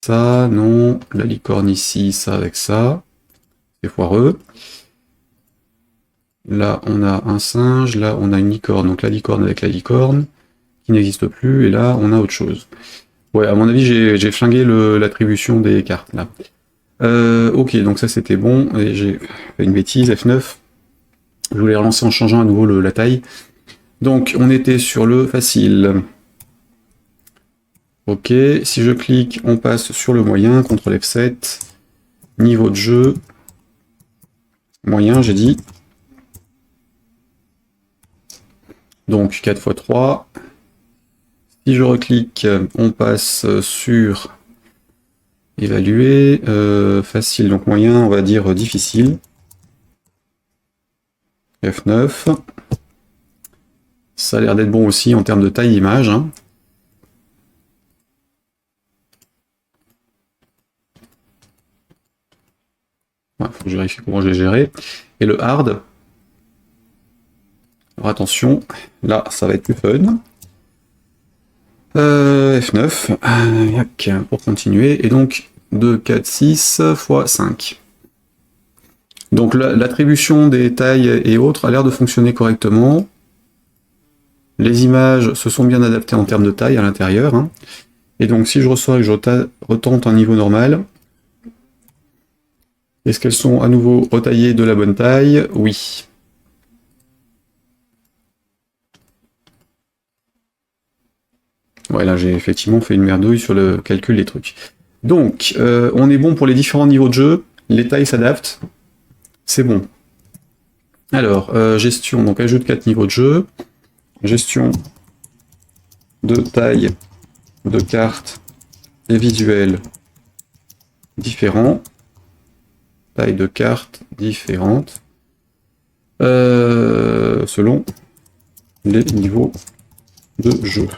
ça, non. La licorne ici, ça avec ça. C'est foireux. Là, on a un singe, là, on a une licorne. Donc la licorne avec la licorne, qui n'existe plus, et là, on a autre chose. Ouais, à mon avis, j'ai flingué l'attribution des cartes, là. Ok, donc ça, c'était bon. Et j'ai fait une bêtise, F9. Je voulais relancer en changeant à nouveau la taille. Donc, on était sur le facile. Ok, si je clique, on passe sur le moyen, CTRL F7. Niveau de jeu. Moyen, j'ai dit. Donc 4 x 3. Si je reclique, on passe sur évaluer. Facile, donc moyen, on va dire difficile. F9. Ça a l'air d'être bon aussi en termes de taille d'image. Hein. Ouais, faut que je vérifie comment je vais gérer. Et le hard. Alors attention, là ça va être plus fun. F9, pour continuer, et donc 2, 4, 6 x 5. Donc l'attribution des tailles et autres a l'air de fonctionner correctement. Les images se sont bien adaptées en termes de taille à l'intérieur. Hein. Et donc si je ressors et que je retente un niveau normal, est-ce qu'elles sont à nouveau retaillées de la bonne taille? Oui. Ouais, là j'ai effectivement fait une merdouille sur le calcul des trucs. Donc, on est bon pour les différents niveaux de jeu, les tailles s'adaptent, c'est bon. Alors, gestion, donc ajoute 4 niveaux de jeu, gestion de taille de cartes et visuels différents, taille de cartes différentes, selon les niveaux de jeu.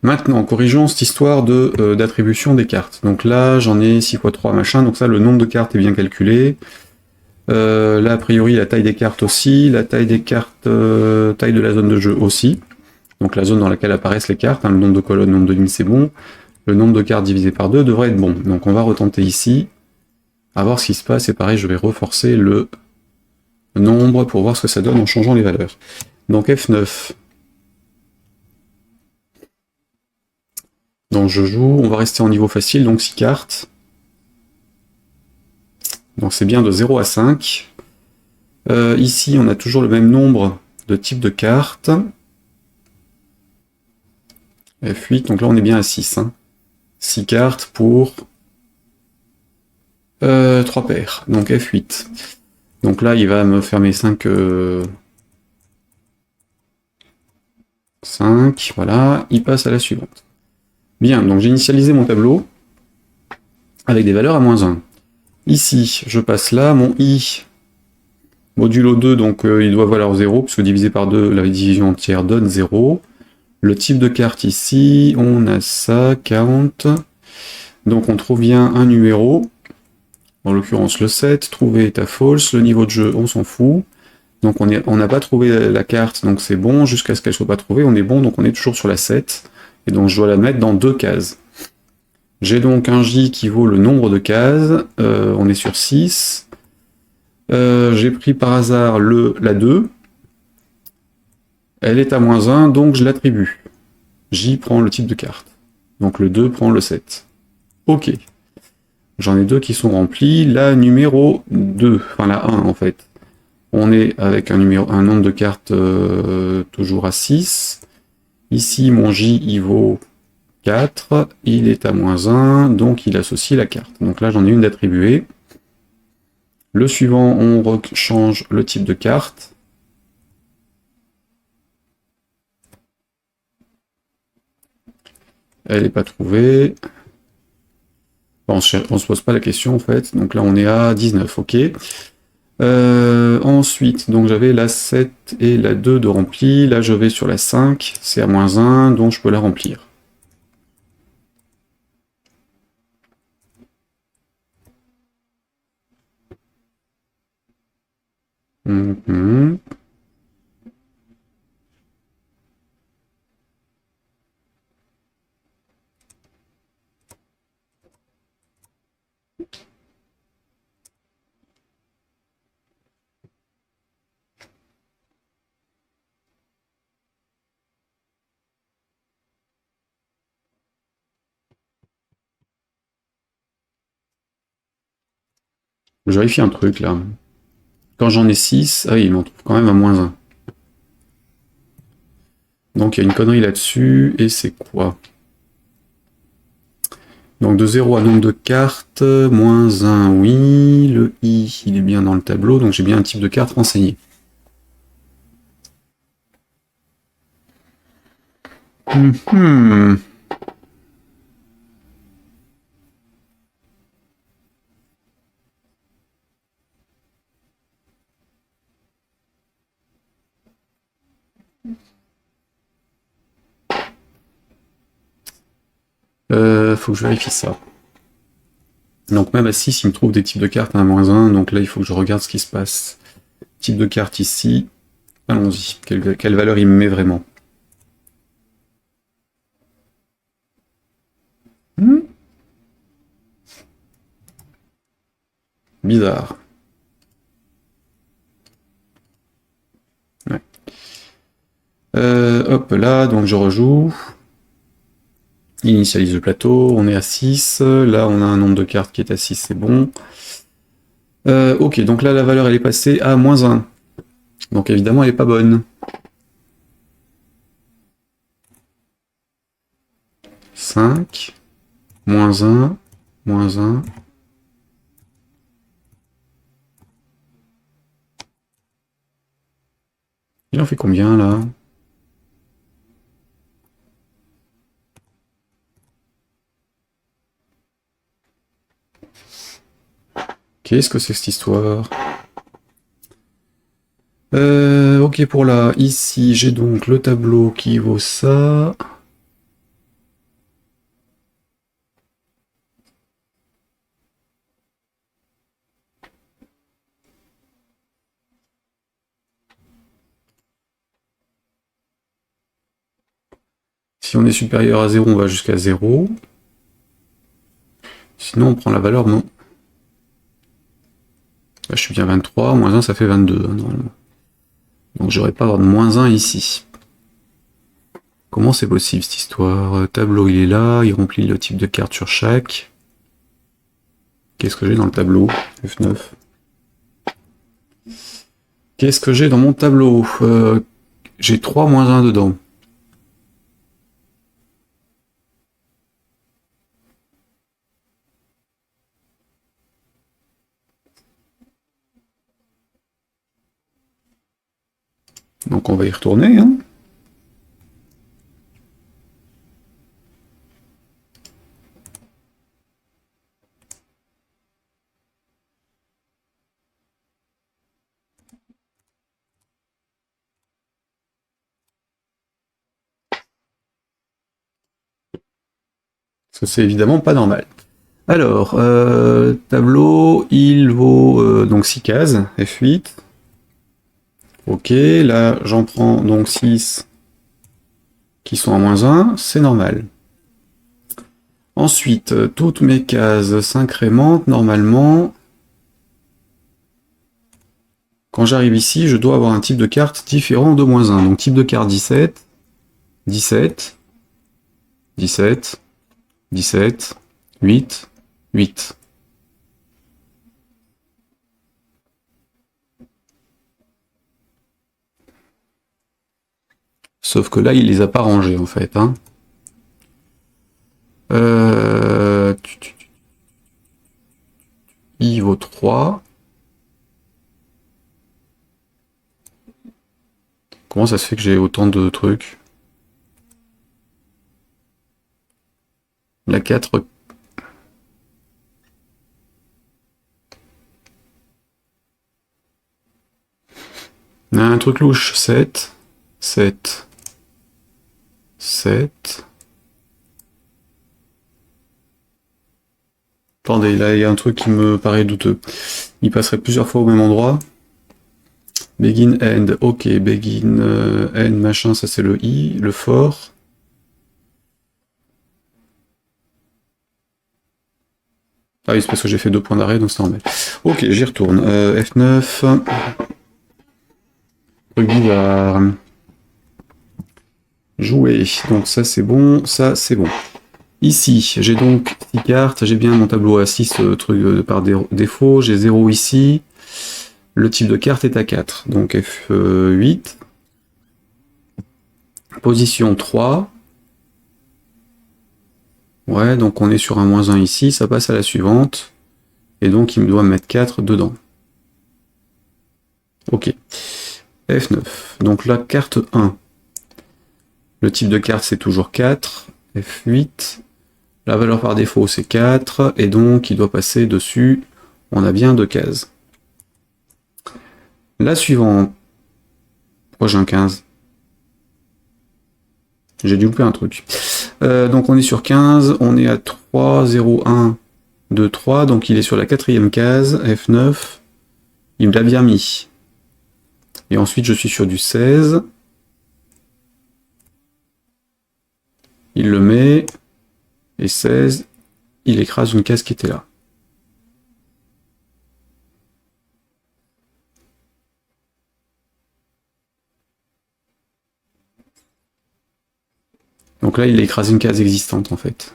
Maintenant, corrigeons cette histoire d'attribution des cartes. Donc là, j'en ai 6 x 3, machin, donc ça, le nombre de cartes est bien calculé. Là, a priori, la taille des cartes aussi, la taille des cartes, taille de la zone de jeu aussi. Donc la zone dans laquelle apparaissent les cartes, hein, le nombre de colonnes, le nombre de lignes, c'est bon. Le nombre de cartes divisé par 2 devrait être bon. Donc on va retenter ici, à voir ce qui se passe, et pareil, je vais reforcer le nombre pour voir ce que ça donne en changeant les valeurs. Donc F9. Donc je joue, on va rester en niveau facile, donc 6 cartes. Donc c'est bien de 0 à 5. Ici, on a toujours le même nombre de types de cartes. F8, donc là on est bien à 6. Hein. 6 cartes pour 3 paires, donc F8. Donc là, il va me faire mes 5... 5, voilà, il passe à la suivante. Bien, donc j'ai initialisé mon tableau avec des valeurs à -1. Ici, je passe là, mon I, modulo 2, donc il doit valoir 0, puisque divisé par 2, la division entière donne 0. Le type de carte ici, on a ça, count. Donc on trouve bien un numéro, en l'occurrence le 7, trouver est à false, le niveau de jeu, on s'en fout. Donc on n'a pas trouvé la carte, donc c'est bon, jusqu'à ce qu'elle soit pas trouvée, on est bon, donc on est toujours sur la 7, et donc je dois la mettre dans 2 cases. J'ai donc un J qui vaut le nombre de cases, on est sur 6. J'ai pris par hasard la 2, elle est à -1, donc je l'attribue. J prend le type de carte, donc le 2 prend le 7. Ok. J'en ai 2 qui sont remplis, la numéro 2, enfin la 1 en fait. On est avec un nombre de cartes toujours à 6. Ici, mon J, il vaut 4. Il est à -1, donc il associe la carte. Donc là, j'en ai une d'attribuée. Le suivant, on change le type de carte. Elle n'est pas trouvée. Bon, on ne se pose pas la question, en fait. Donc là, on est à 19, ok. Ensuite, donc j'avais la 7 et la 2 de rempli. Là, je vais sur la 5. C'est à -1, donc je peux la remplir. Je vérifie un truc là. Quand j'en ai 6, ah oui, il m'en trouve quand même à -1. Donc il y a une connerie là-dessus, et c'est quoi? Donc de 0 à nombre de cartes, -1, oui. Le I, il est bien dans le tableau, donc j'ai bien un type de carte renseigné. Faut que je vérifie ça. Donc même à 6, il me trouve des types de cartes à -1, donc là il faut que je regarde ce qui se passe. Type de carte ici, allons-y. Quelle valeur il me met vraiment? Bizarre. Ouais. Hop là, donc je rejoue. Initialise le plateau, on est à 6. Là on a un nombre de cartes qui est à 6, c'est bon. Ok, donc là la valeur elle est passée à -1. Donc évidemment elle est pas bonne. 5, -1, -1. Il en fait combien là? Qu'est-ce que c'est cette histoire? Ok pour là, ici j'ai donc le tableau qui vaut ça. Si on est supérieur à 0, on va jusqu'à 0. Sinon on prend la valeur non. Là je suis bien 23, -1 ça fait 22 hein, normalement. Donc j'aurais pas avoir de -1 ici. Comment c'est possible cette histoire? Tableau il est là, il remplit le type de carte sur chaque. Qu'est-ce que j'ai dans le tableau? F9. Qu'est-ce que j'ai dans mon tableau? J'ai 3 -1 dedans. Donc on va y retourner. Hein. Parce que c'est évidemment pas normal. Alors, tableau, il vaut donc 6 cases, F8. Ok, là j'en prends donc 6 qui sont à -1, c'est normal. Ensuite, toutes mes cases s'incrémentent normalement. Quand j'arrive ici, je dois avoir un type de carte différent de -1. Donc type de carte 17, 17, 17, 17, 8, 8. Sauf que là, il les a pas rangés en fait. Hein. I vaut 3. Comment ça se fait que j'ai autant de trucs? La 4. Un truc louche. 7. 7. 7. Attendez, là il y a un truc qui me paraît douteux. Il passerait plusieurs fois au même endroit. Begin, end, ok, begin, end, machin, ça c'est le I, le for. Ah oui, c'est parce que j'ai fait 2 points d'arrêt, donc c'est normal. Ok, j'y retourne. F9. Truc bizarre. Jouer, donc ça c'est bon, ça c'est bon. Ici, j'ai donc 6 cartes, j'ai bien mon tableau à 6 trucs par défaut, j'ai 0 ici. Le type de carte est à 4, donc F8. Position 3. Ouais, donc on est sur un -1 ici, ça passe à la suivante. Et donc il me doit mettre 4 dedans. Ok. F9. Donc la carte 1. Le type de carte c'est toujours 4. F8. La valeur par défaut c'est 4. Et donc il doit passer dessus. On a bien 2 cases. La suivante. Pourquoi j'ai un 15? J'ai dû louper un truc. Donc on est sur 15. On est à 3, 0, 1, 2, 3. Donc il est sur la 4e case. F9. Il me l'a bien mis. Et ensuite je suis sur du 16. Il le met. Et 16, il écrase une case qui était là. Donc là, il a écrasé une case existante, en fait.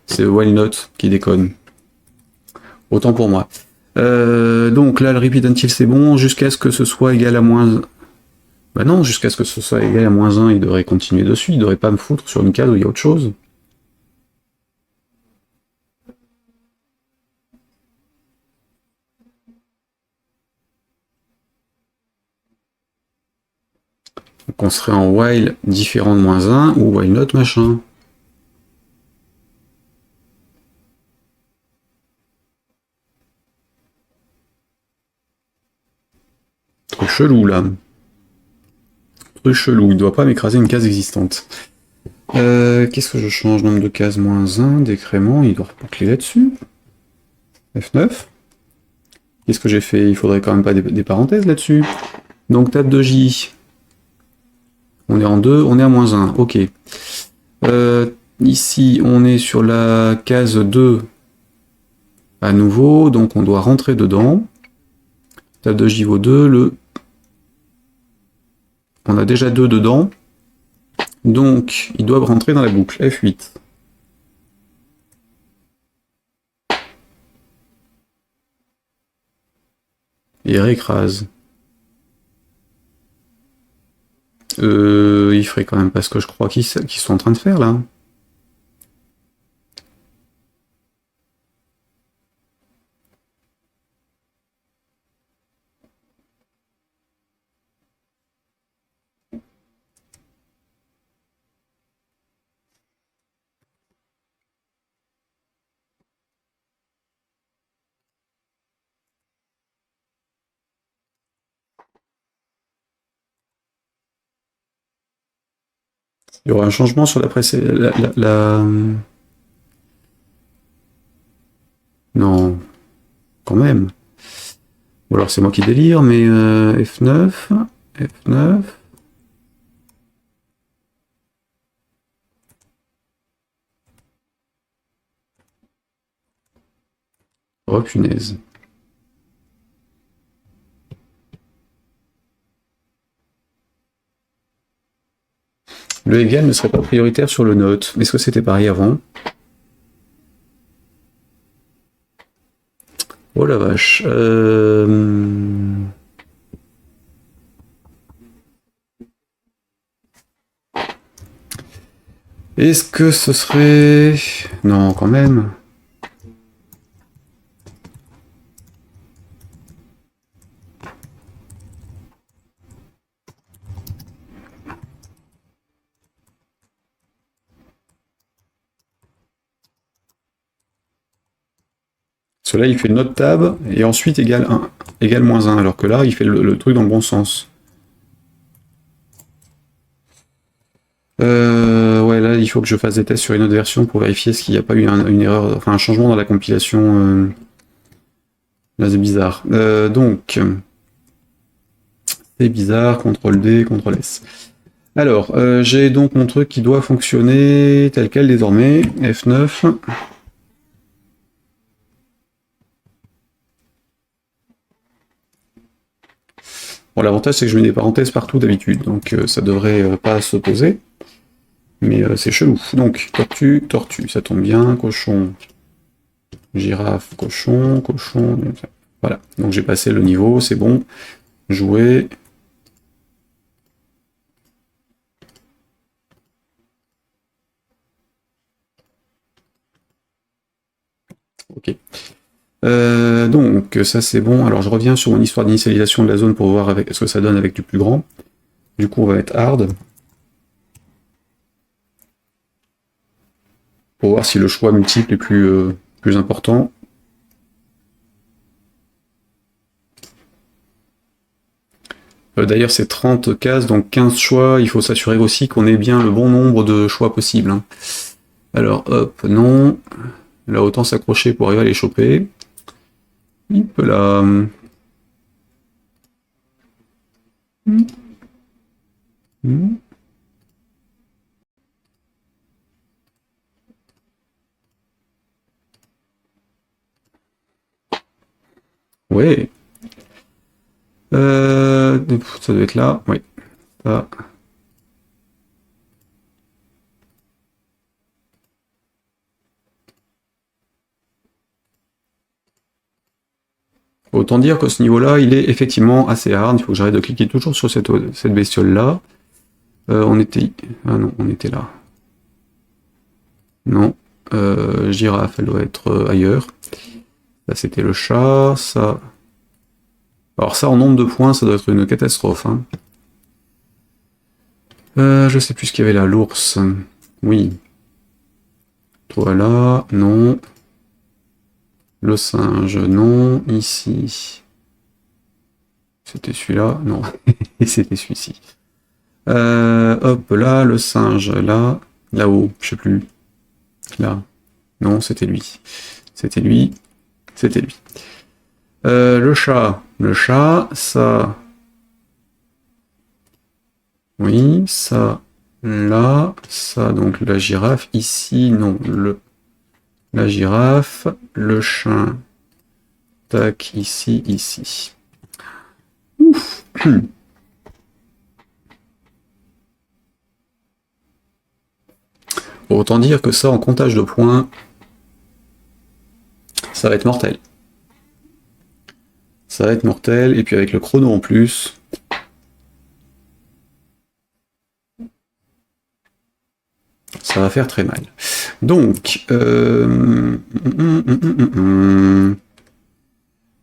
C'est Wild Note qui déconne. Autant pour moi. Donc là, le repeat until, c'est bon, jusqu'à ce que ce soit égal à moins... Bah non, jusqu'à ce que ce soit égal à -1, il devrait continuer dessus, il devrait pas me foutre sur une case où il y a autre chose. Donc on serait en while différent de -1 ou while not machin. Truc chelou là. Truc chelou, il doit pas m'écraser une case existante. Qu'est-ce que je change? Nombre de cases -1, décrément, il doit reporter là-dessus. F9. Qu'est-ce que j'ai fait? Il faudrait quand même pas des parenthèses là-dessus. Donc table de J. On est en 2, on est à -1, ok. Ici, on est sur la case 2 à nouveau, donc on doit rentrer dedans. Table de J vaut 2, on a déjà 2 dedans. Donc, ils doivent rentrer dans la boucle. F8. Et réécrase. Il ferait quand même pas ce que je crois qu'ils sont en train de faire là. Il y aura un changement sur la précédente. Non, quand même. Ou alors c'est moi qui délire, mais F9, F9. Oh punaise. Le égal ne serait pas prioritaire sur le note. Est-ce que c'était pareil avant? Oh la vache. Est-ce que ce serait... Non, quand même. Cela, il fait le note tab, et ensuite égale 1, égale -1, alors que là, il fait le truc dans le bon sens. Ouais, là, il faut que je fasse des tests sur une autre version pour vérifier s'il n'y a pas eu une erreur, enfin un changement dans la compilation. Là, c'est bizarre. Donc, c'est bizarre, CTRL-D, CTRL-S. Alors, j'ai donc mon truc qui doit fonctionner tel quel désormais, F9. Bon, l'avantage c'est que je mets des parenthèses partout d'habitude, donc ça devrait pas s'opposer. Mais c'est chelou. Donc, tortue, tortue, ça tombe bien. Cochon, girafe, cochon, cochon. Voilà. Donc j'ai passé le niveau, c'est bon. Jouer. Ok. Donc ça c'est bon. Alors je reviens sur mon histoire d'initialisation de la zone pour voir avec ce que ça donne avec du plus grand. Du coup on va être hard. Pour voir si le choix multiple est plus important. D'ailleurs c'est 30 cases, donc 15 choix. Il faut s'assurer aussi qu'on ait bien le bon nombre de choix possibles. Hein. Alors hop, non. Là autant s'accrocher pour arriver à les choper. Hop là. Ouais. Ça doit être là. Oui. Ça. Autant dire que ce niveau-là, il est effectivement assez hard. Il faut que j'arrête de cliquer toujours sur cette bestiole-là. On était... Ah non, on était là. Non. Girafe, elle doit être ailleurs. Là, c'était le chat. Ça... Alors ça, en nombre de points, ça doit être une catastrophe. Hein. Je sais plus ce qu'il y avait là. L'ours. Oui. Toi là. Non. Le singe. Non. Ici. C'était celui-là. Non. Et c'était celui-ci. Hop, là, le singe, là, là-haut, je sais plus. Là. Non, c'était lui. C'était lui. C'était lui. Le chat, ça. Oui, ça, là, ça, donc la girafe, ici, non, la girafe, le chien, tac, ici, ici. Ouf. Autant dire que ça, en comptage de points, ça va être mortel. Ça va être mortel, et puis avec le chrono en plus. Ça va faire très mal. Donc,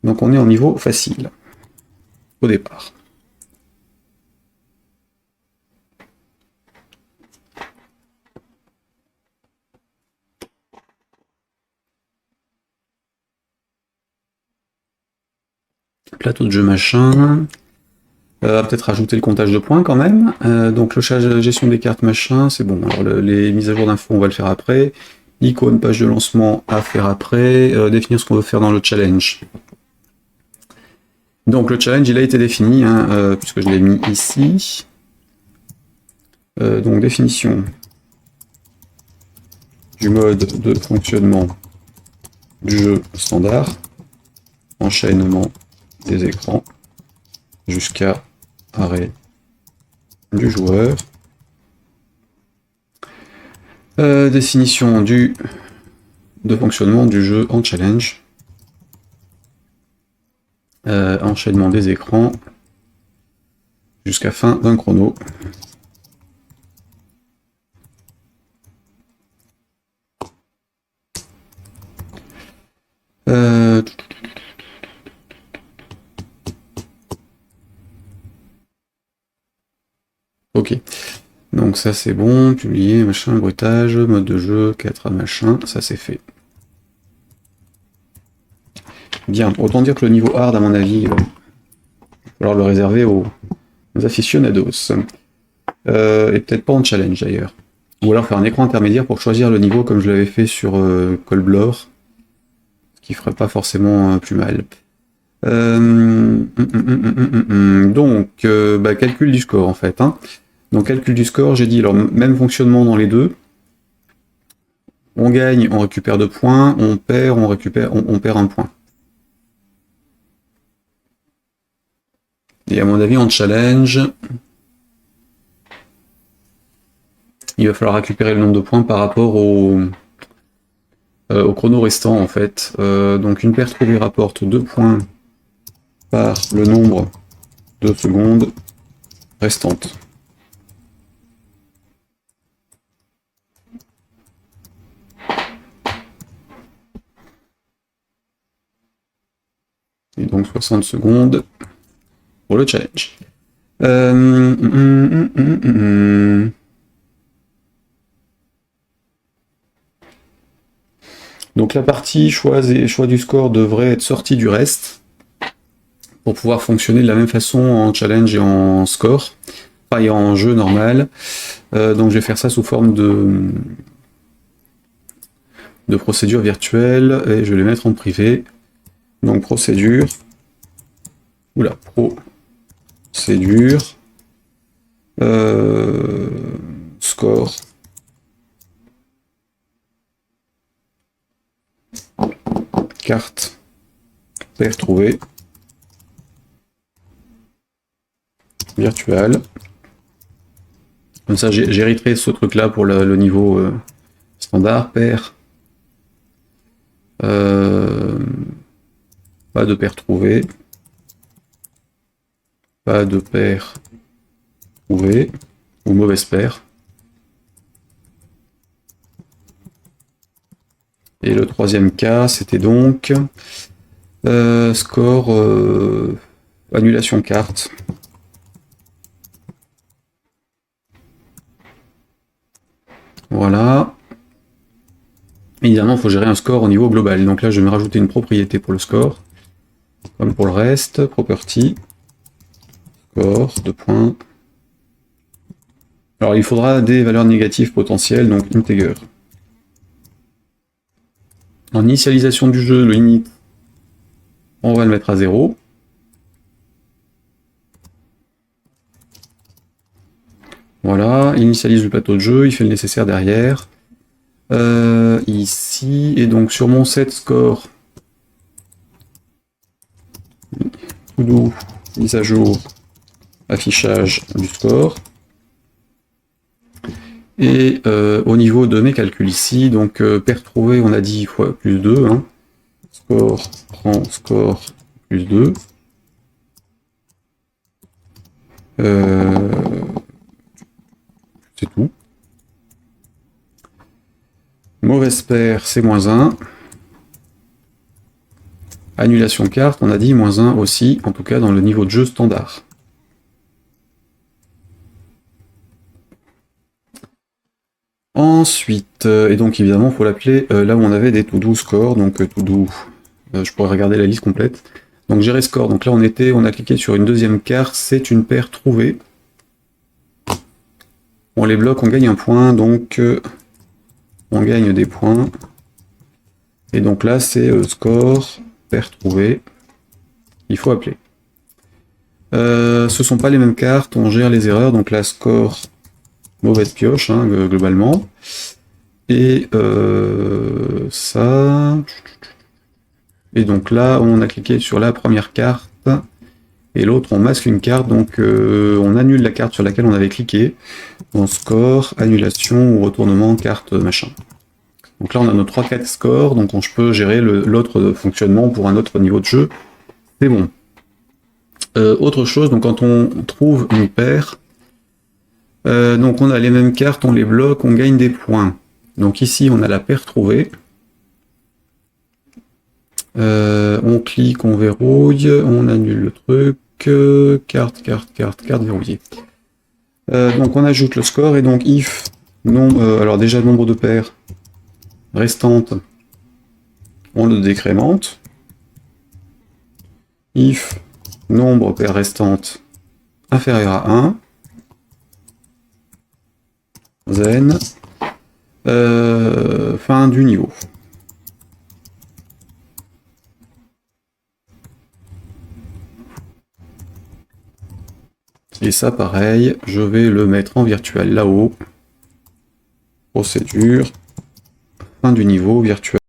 donc on est en niveau facile, au départ. Plateau de jeu machin. Peut-être rajouter le comptage de points quand même. Donc le chat gestion des cartes machin, c'est bon. Alors les mises à jour d'infos, on va le faire après. Icône, page de lancement à faire après. Définir ce qu'on veut faire dans le challenge. Donc le challenge, il a été défini, hein, puisque je l'ai mis ici. Donc définition du mode de fonctionnement du jeu standard. Enchaînement des écrans jusqu'à arrêt du joueur. Définition de fonctionnement du jeu en challenge. Enchaînement des écrans jusqu'à fin d'un chrono. Ok. Donc ça c'est bon, publier, machin, bruitage, mode de jeu, 4 machin, ça c'est fait. Bien, autant dire que le niveau hard, à mon avis, il va falloir le réserver aux aficionados. Et peut-être pas en challenge d'ailleurs. Ou alors faire un écran intermédiaire pour choisir le niveau comme je l'avais fait sur Colblore, ce qui ferait pas forcément plus mal. Donc, calcul du score en fait. Hein. Donc calcul du score, j'ai dit alors même fonctionnement dans les deux. On gagne, on récupère 2 points, on perd, on perd 1 point. Et à mon avis, en challenge, il va falloir récupérer le nombre de points par rapport au chrono restant, en fait. Donc une paire trouvée rapporte 2 points par le nombre de secondes restantes. Et donc 60 secondes pour le challenge. Donc la partie choix du score devrait être sortie du reste pour pouvoir fonctionner de la même façon en challenge et en score, enfin et en jeu normal. Donc je vais faire ça sous forme de procédure virtuelle et je vais les mettre en privé. Donc procédure, procédure, score, carte, paire trouvée, virtuelle. Comme ça j'hériterai ce truc là pour le niveau standard, paire. Pas de paire trouvée. Pas de paire trouvée. Ou mauvaise paire. Et le troisième cas, c'était donc score annulation carte. Voilà. Évidemment, il faut gérer un score au niveau global. Donc là, je vais me rajouter une propriété pour le score. Comme pour le reste, property, score, 2 points. Alors il faudra des valeurs négatives potentielles, donc integer. En initialisation du jeu, le init, on va le mettre à 0. Voilà, il initialise le plateau de jeu, il fait le nécessaire derrière. Ici, et donc sur mon set score, to-do, mise à jour, affichage du score. Et au niveau de mes calculs ici, donc paire trouvée, on a dit fois plus 2, hein. Score prend score plus 2. C'est tout. Mauvaise paire, c'est moins 1. Annulation carte, on a dit moins 1 aussi, en tout cas dans le niveau de jeu standard. Ensuite, et donc évidemment, il faut l'appeler là où on avait des to-do scores, donc to-do, je pourrais regarder la liste complète. Donc gérer score, donc là on a cliqué sur une deuxième carte, c'est une paire trouvée. On les bloque, on gagne un point, donc on gagne des points. Et donc là c'est score, paire trouvée, il faut appeler. Ce sont pas les mêmes cartes, on gère les erreurs, donc là score, mauvaise pioche, hein, globalement. Et ça... Et donc là, on a cliqué sur la première carte, et l'autre, on masque une carte, donc on annule la carte sur laquelle on avait cliqué. En score, annulation ou retournement, carte, machin. Donc là, on a nos 3-4 scores, donc je peux gérer l'autre fonctionnement pour un autre niveau de jeu. C'est bon. Autre chose, donc quand on trouve une paire, donc on a les mêmes cartes, on les bloque, on gagne des points. Donc ici, on a la paire trouvée. On clique, on verrouille, on annule le truc, carte verrouillée. Donc on ajoute le score, et donc if, alors déjà nombre de paires restantes, on le décrémente. If, nombre paires restantes inférieur à 1, then, fin du niveau. Et ça, pareil, je vais le mettre en virtuel là-haut. Procédure, fin du niveau virtuel.